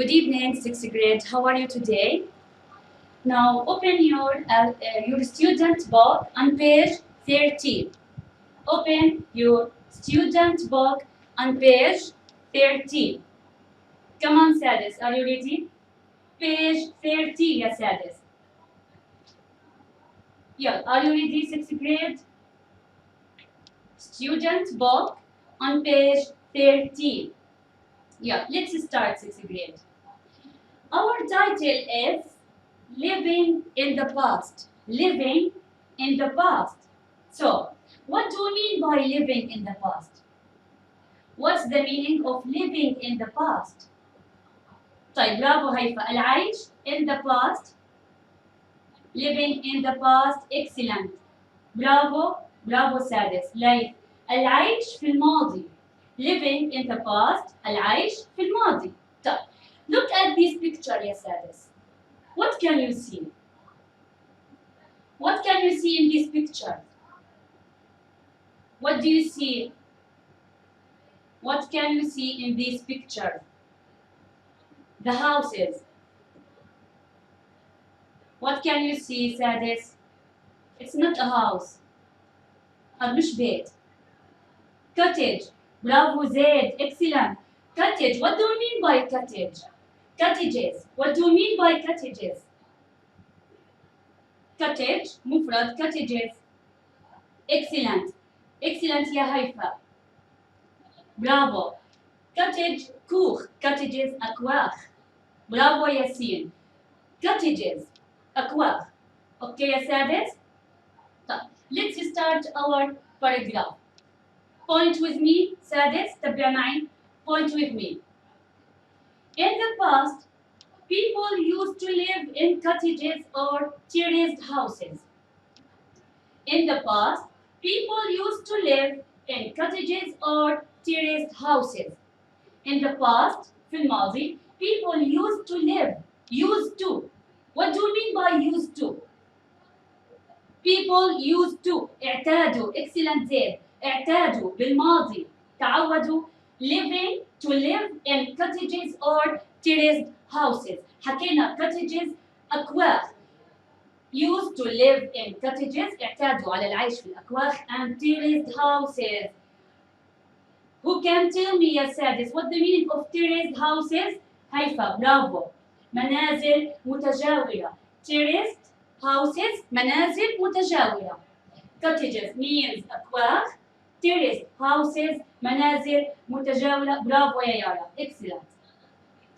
Good evening, sixth grade. How are you today? Now open your student book on page 13. Open your student book on page 13. Come on, Sadis. Are you ready? Page 30, ya Sadis. Yeah, are you ready, sixth grade? Student book on page 13. Yeah, let's start sixth grade. Our title is Living in the Past. Living in the past. So, what do we mean by living in the past? What's the meaning of living in the past? طيب برافو هيفا العيش in the past. Living in the past. Excellent. برافو برافو سادس. ليث العيش في الماضي. Living in the past. العيش في الماضي. طيب look at this picture يا سادس. What can you see? What can you see in this picture? What do you see? What can you see in this picture? The houses. What can you see, Sadis? It's not a house. هذا مش بيت. Cottage. Bravo, Zaid. Excellent. Cottage. What do you mean by cottage? Cottages. What do you mean by cottages? Cottage. مفرد. Cottages. Excellent. Excellent يا هيفا. Bravo. Cottage. كوخ. Cottages. أكواخ. برافو ياسين. Cottages. أكواخ. أوكي يا سادس؟ طيب let's start our paragraph. Point with me سادس تبع معي. Point with me. In the past, people used to live in cottages or terraced houses. In the past, people used to live in cottages or terraced houses. In the past, في الماضي, people used to live. Used to. What do you mean by used to? People used to. اعتادوا. Excellent زين. اعتادوا بالماضي. تعودوا living to live in cottages or terraced houses. حكينا cottages أكواخ. Used to live in cottages. اعتادوا على العيش في الأكواخ and terraced houses. Who can tell me يا سادس what the meaning of terraced houses? هيفا برافو. منازل متجاورة. Terraced houses منازل متجاورة. Cottages means أكواخ. Terraced houses منازل متجاورة. برافو يا يارا. Excellent.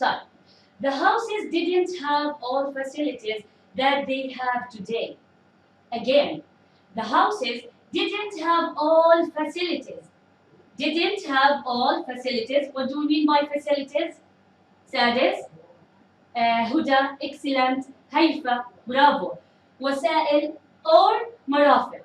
طيب. The houses didn't have all facilities that they have today. Again, the houses didn't have all facilities. Didn't have all facilities. What do we mean by facilities? سادس. هدى. Excellent. هيفا. برافو. وسائل or مرافق.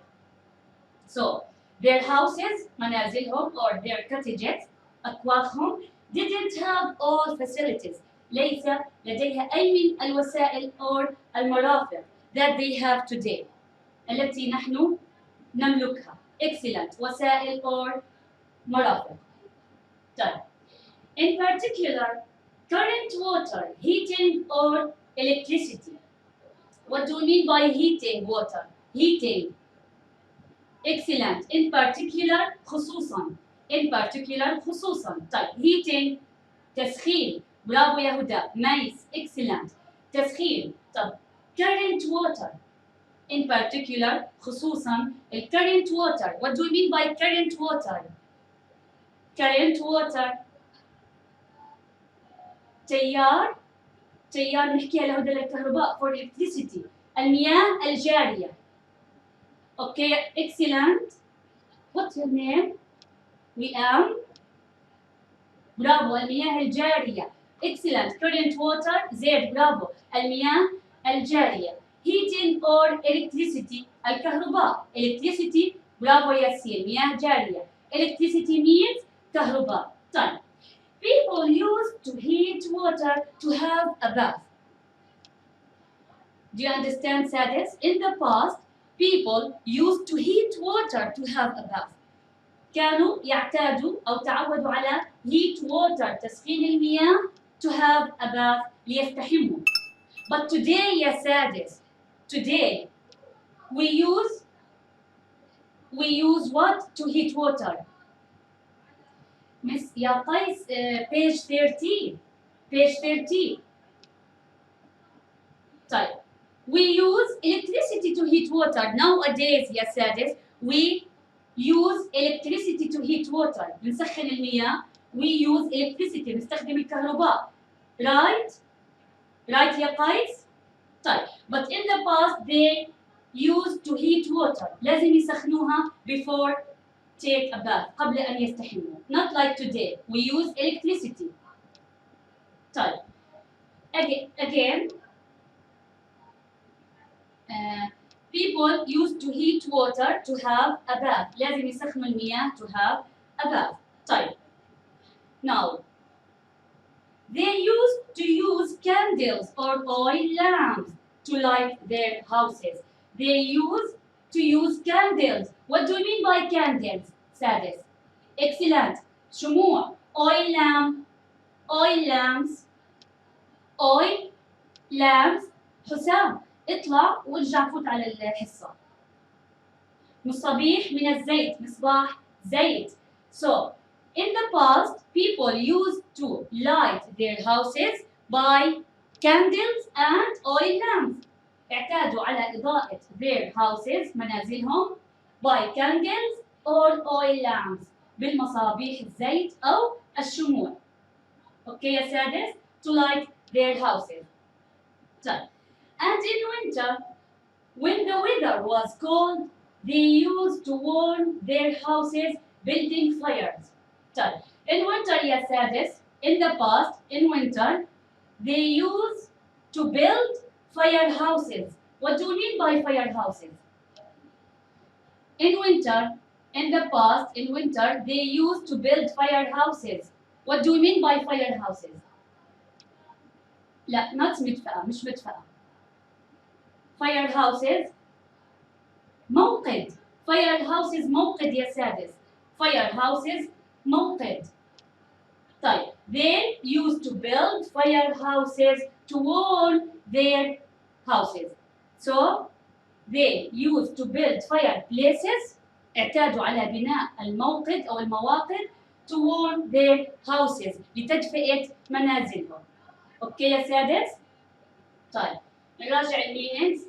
So, their houses, منازلهم or their cottages, أكواخهم, didn't have all facilities. ليس لديها أي من الوسائل or المرافق that they have today. التي نحن نملكها. Excellent. وسائل or مرافق. طيب. In particular, current water, heating or electricity. What do we mean by heating water? Heating. Excellent. In particular, خصوصا. In particular, خصوصا. طيب. Heating. تسخين. برافو يا هدى. Nice. Excellent. تسخين. طيب. Current water. In particular, خصوصا. Current water. What do we mean by current water? Current water. تيار. تيار نحكيها لهدى للكهرباء for electricity. المياه الجارية. Okay, excellent. What's your name? Liam. برافو. المياه الجارية. Excellent. Current water. زيد. برافو. المياه الجارية. Heating or electricity. الكهرباء. Electricity. برافو ياسين. مياه جارية. Electricity means كهرباء. طيب. People used to heat water to have a bath. Do you understand, Sadis? In the past, people used to heat water to have a bath. كانوا يعتادوا أو تعودوا على heat water تسخين المياه to have a bath ليستحموا. But today يا سادس, today we use what to heat water. Miss يا قيس, page 13, page 13. طيب, we use electricity to heat water nowadays يا سادس. We use electricity to heat water. بنسخن المياه. We use electricity, بنستخدم الكهرباء. Right يا قيس. طيب, but in the past they used to heat water. لازم يسخنوها before take a bath, قبل أن يستحموا. Not like today. We use electricity. طيب, again people used to heat water to have a bath. لازم يسخنوا المياه to have a bath. طيب, now they used to use candles or oil lamps to light their houses. They used to use candles. What do you mean by candles, سادس? Excellent. شموع. Oil lamps. حسام, اطلع وارجع فوت على الحصة. مصابيح من الزيت. مصباح زيت. So, in the past, people used to light their houses by candles and oil lamps. اعتادوا على إضاءة their houses, منازلهم, by candles or oil lamps, بالمصابيح الزيت أو الشموع. Okay يا سادس, to light their houses. طيب, and in winter, when the weather was cold, they used to warm their houses building fires. طيب, in winter يا سادس, in the past, in winter, they used to build fire houses. What do you mean by fire houses? In winter, in the past, in winter, they used to build fire houses. What do you mean by fire houses? لا, not مدفأة, مش مدفأة. Fire houses, موقد. Fire houses موقد يا سادس. Fire houses موقد. طيب, they used to build fire houses to warm their houses. So, they used to build fireplaces. اعتادوا على بناء الموقد أو المواقد to warm their houses, لتدفئة منازلهم. أوكي يا سادس؟ طيب, نراجع المينينجز.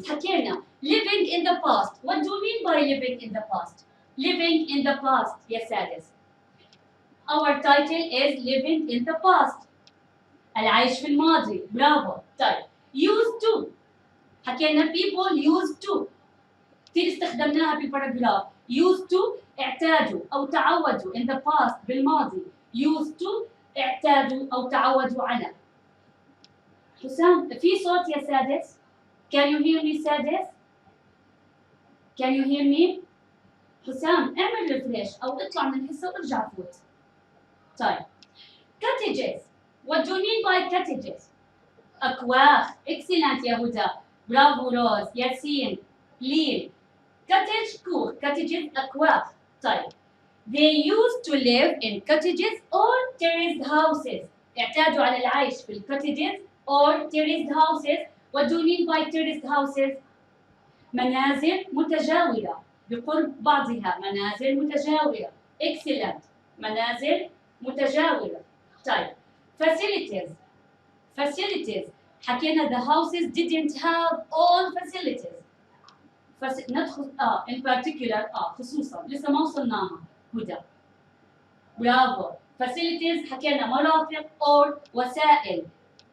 حكينا living in the past. What do you mean by living in the past? Living in the past يا سادس. Our title is living in the past. العيش في الماضي. برافو. طيب, used to. حكينا people used to. كثير استخدمناها بالباراجراف. used to اعتادوا أو تعودوا in the past بالماضي. used to اعتادوا أو تعودوا على. حسام, في صوت يا سادس؟ Can you hear me سادس؟ Can you hear me؟ حسام, اعمل ريفريش أو اطلع من الحصة وارجع فوت. طيب, cottages. What do you mean by cottages? أكواخ. Excellent يا هدى. برافو روز. ياسين. لين. cottage كوخ. cottages أكواخ. طيب, they used to live in cottages or terraced houses. اعتادوا على العيش في cottages or terraced houses. What do you mean by terraced houses? منازل متجاورة بقرب بعضها. منازل متجاورة. Excellent. منازل متجاورة. طيب, facilities. حكينا the houses didn't have all facilities. ندخل in particular خصوصا لسه ما وصلناها هدى. برافو. facilities حكينا مرافق or وسائل.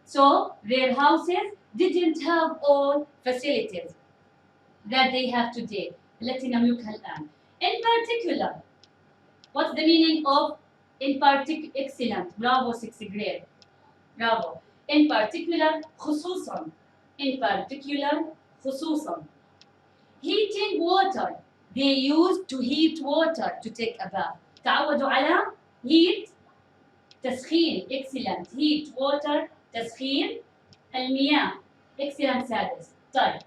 So their houses didn't have all facilities that they have today, التي نملكها الآن. In particular, what's the meaning of in particular? Excellent. Bravo, 6th grade. Bravo. In particular, خصوصا. In particular, خصوصا. Heating water. They used to heat water to take a bath. تعودوا على heat, تسخين. Excellent. Heat water, تسخين المياه. Excellent سادس. طيب,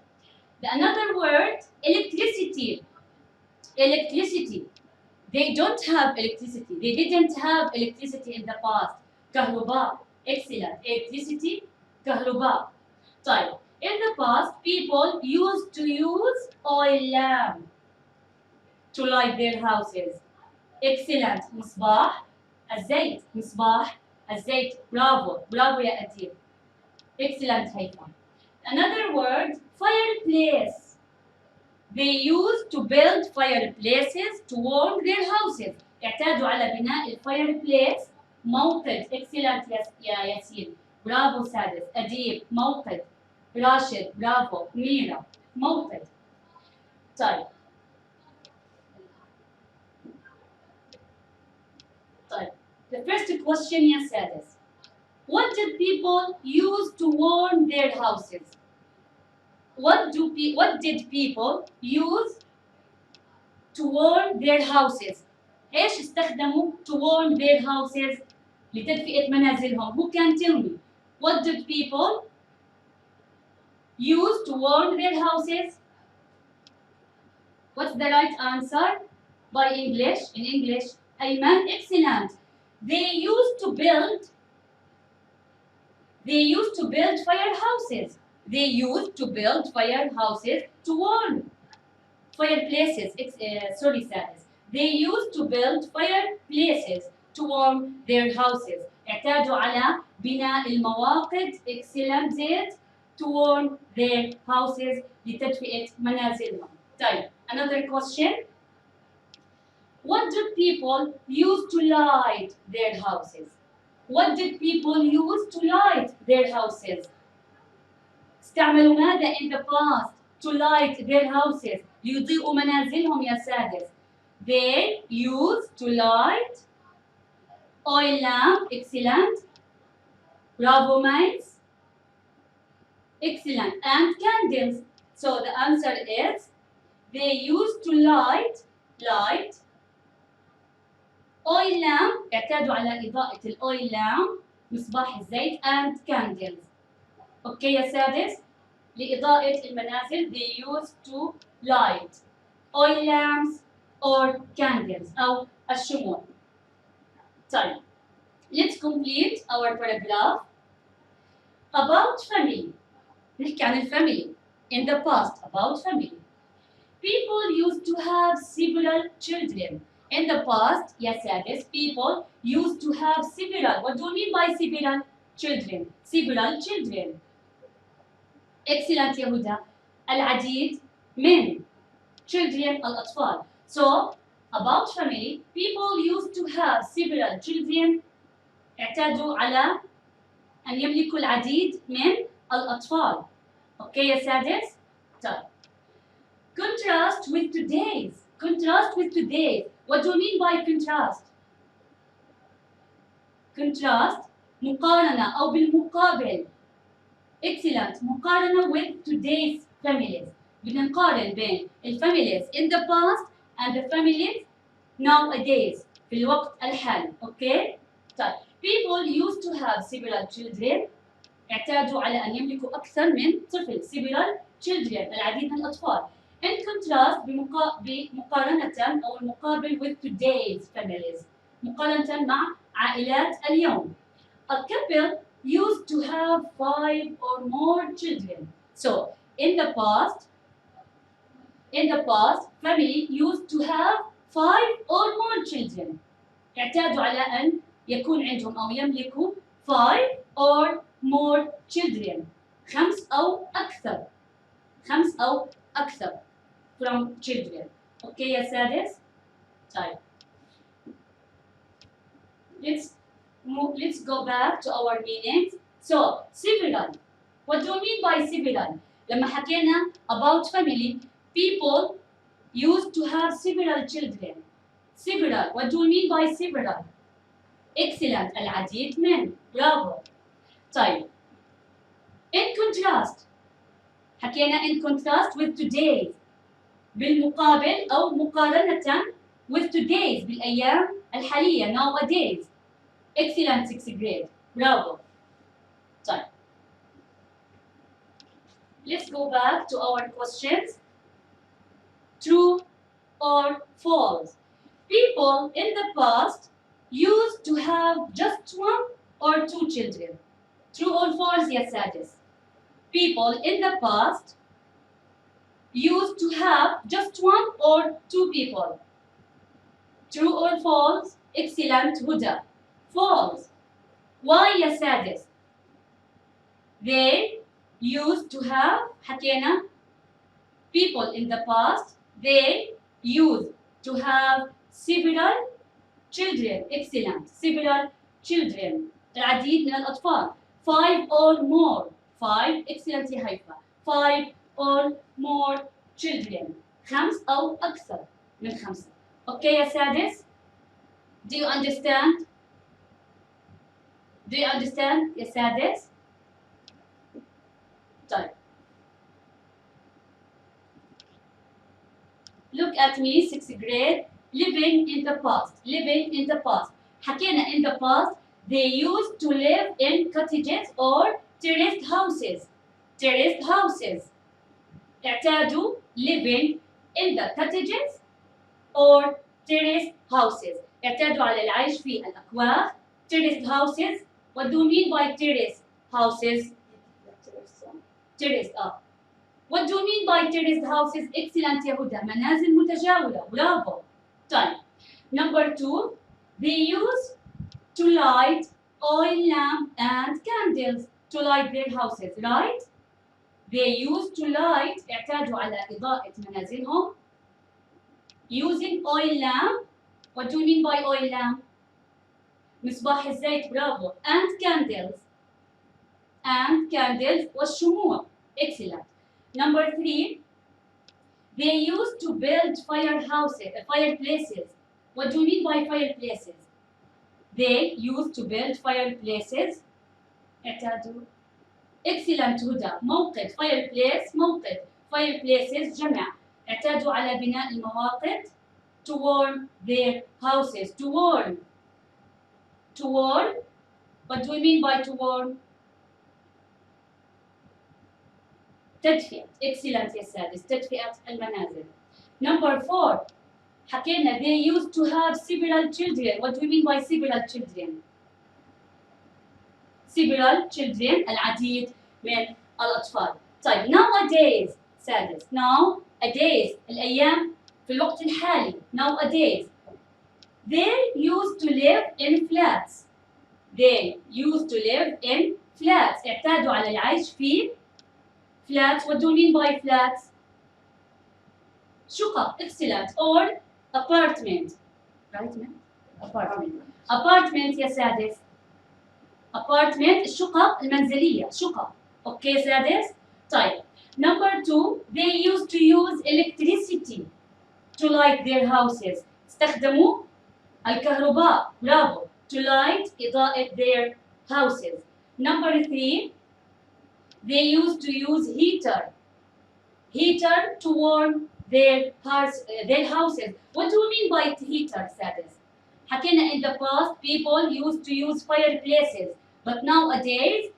the another word, electricity. Electricity. They don't have electricity. They didn't have electricity in the past. كهرباء. Excellent. Electricity. كهرباء. طيب. In the past, people used to use oil lamp to light their houses. Excellent. مصباح الزيت. مصباح الزيت. برافو. برافو يا أديب. Excellent هيثم. Another word, fireplace. They used to build fireplaces to warm their houses. اعتادوا على بناء الفايربليس. موقد. Excellent يا ياسين. برافو سادس. أديب. موقد. راشد. برافو. ميرا. موقد. طيب. طيب. The first question يا سادس. What did people use to warm their houses? What did people use to warm their houses? ايش استخدموا to warm their houses لتدفئة منازلهم؟ Who can tell me? What did people use to warm their houses? What's the right answer? By English, in English, Ayman, excellent. They used to build firehouses. They used to build firehouses to warm fireplaces. Sorry, Sadis. They used to build fireplaces to warm their houses. اعتادوا على بناء المواقد. Excellent زيت. To warm their houses لتدفئة منازلهم. طيب, another question. What did people use to light their houses? What did people use to light their houses? استعملوا ماذا in the past to light their houses ليضيئوا منازلهم يا سادس. They used to light oil lamp. Excellent. Bravo, mates. Excellent. And candles. So the answer is they used to light oil lamp. اعتادوا على إضاءة الأويل لامب مصباح الزيت and candles. أوكي يا سادس. لإضاءة المنازل they used to light oil lamps or candles أو الشموع. طيب, let's complete our paragraph. About family. نحكي عن الفاميلي. In the past, about family. People used to have several children. In the past, yes, yes, people used to have several. What do you mean by several children? Several children. Excellent يا هدى. العديد من children الأطفال. So, about family, people used to have several children. اعتادوا على أن يملكوا العديد من الأطفال. أوكي يا سادس؟ طيب. Contrast with today's. Contrast with today's. What do you mean by contrast? Contrast مقارنة أو بالمقابل. Excellent. مقارنة with today's families. بدنا نقارن بين الفاميليز in the past and the families nowadays في الوقت الحالي. Okay? طيب. People used to have several children. اعتادوا على أن يملكوا أكثر من طفل. Several children. العديد من الأطفال. In contrast بمقارنة أو المقابل with today's families. مقارنة مع عائلات اليوم. A couple used to have 5 or more children. So, in the past, family used to have 5 or more children. اعتادوا على أن يكون عندهم أو يملكوا 5 or more children. 5 أو أكثر from children. Okay يا سادس؟ طيب. Let's go back to our meanings. So, several. What do you mean by several? لما حكينا about family, people used to have several children. Several. What do you mean by several? Excellent. العديد من. Bravo. طيب. In contrast. حكينا in contrast with today's. بالمقابل أو مقارنة with today's بالأيام الحالية nowadays. Excellent 6th grade. Bravo. طيب. Let's go back to our questions. True or false? People in the past used to have just 1 or 2 children. True or false يا سادس. People in the past used to have just 1 or 2 people. True or false? Excellent هدى. False. Why يا سادس? They used to have حكينا people in the past they used to have several children. Excellent. Several children. العديد من الأطفال. 5 or more. 5. Excellent يا هيفا. 5 or more children. 5 أو أكثر من 5. Okay يا سادس? Do you understand? Do you understand يا سادس؟ طيب. Look at me, 6th grade. Living in the past. Living in the past. حكينا in the past they used to live in cottages or terraced houses. Terraced houses. اعتادوا living in the cottages or terraced houses. اعتادوا على العيش في الأكواخ. Terraced houses. What do you mean by terraced houses? Terraced up. What do you mean by terraced houses? Excellent يا هدى. منازل متجاورة. برافو. طيب. Number 2. They use to light oil lamp and candles to light their houses, right? They used to light اعتادوا على إضاءة منازلهم using oil lamp. What do you mean by oil lamp? مصباح الزيت. برافو. And candles. And candles والشموع. Excellent. Number 3. They used to build fireplaces. What do you mean by fireplaces? They used to build fireplaces. اعتادوا. Excellent هدى. موقد. Fireplace. موقد. Fireplaces جمع. اعتادوا على بناء المواقد to warm their houses. To warm. To warm. What do we mean by to warm? تدفئة. Excellent يا سادس. تدفئة المنازل. Number 4. حكينا they used to have several children. What do we mean by several children? Several children. العديد من الأطفال. طيب nowadays سادس. Nowadays الأيام في الوقت الحالي. Nowadays they used to live in flats. They used to live in flats. اعتادوا على العيش في flats. What do you mean by flats? شقق. Excellent. Or apartment. Right, man? Apartment. Apartment يا سادس. Apartment الشقق المنزلية. شقق. Okay سادس. طيب. Number 2. They used to use electricity to light their houses. استخدموا الكهرباء. برافو. To light إضاءة their houses. Number 3. They used to use heater. Heater to warm their houses. What do you mean by heater, سادس? حكينا in the past people used to use fireplaces, but nowadays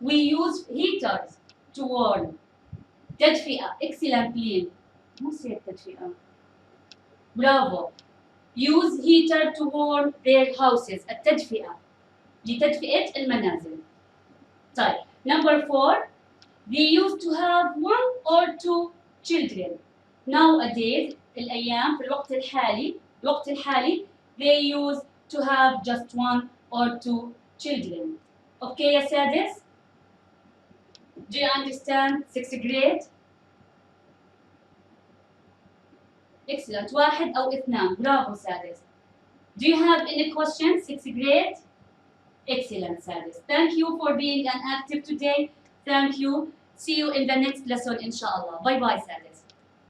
we use heaters to warm. تدفئة. Excellent لين. مو سير تدفئة. برافو. Use heater to warm their houses. التدفئة. لتدفئة المنازل. طيب. Number 4. They used to have 1 or 2 children. Nowadays الأيام في الوقت الحالي they used to have just 1 or 2 children. Okay يا سادس? Do you understand 6th grade? Excellent. 1 أو 2. برافو سادس. Do you have any questions 6th grade? Excellent سادس. Thank you for being an active today. Thank you. See you in the next lesson إن شاء الله. Bye bye سادس.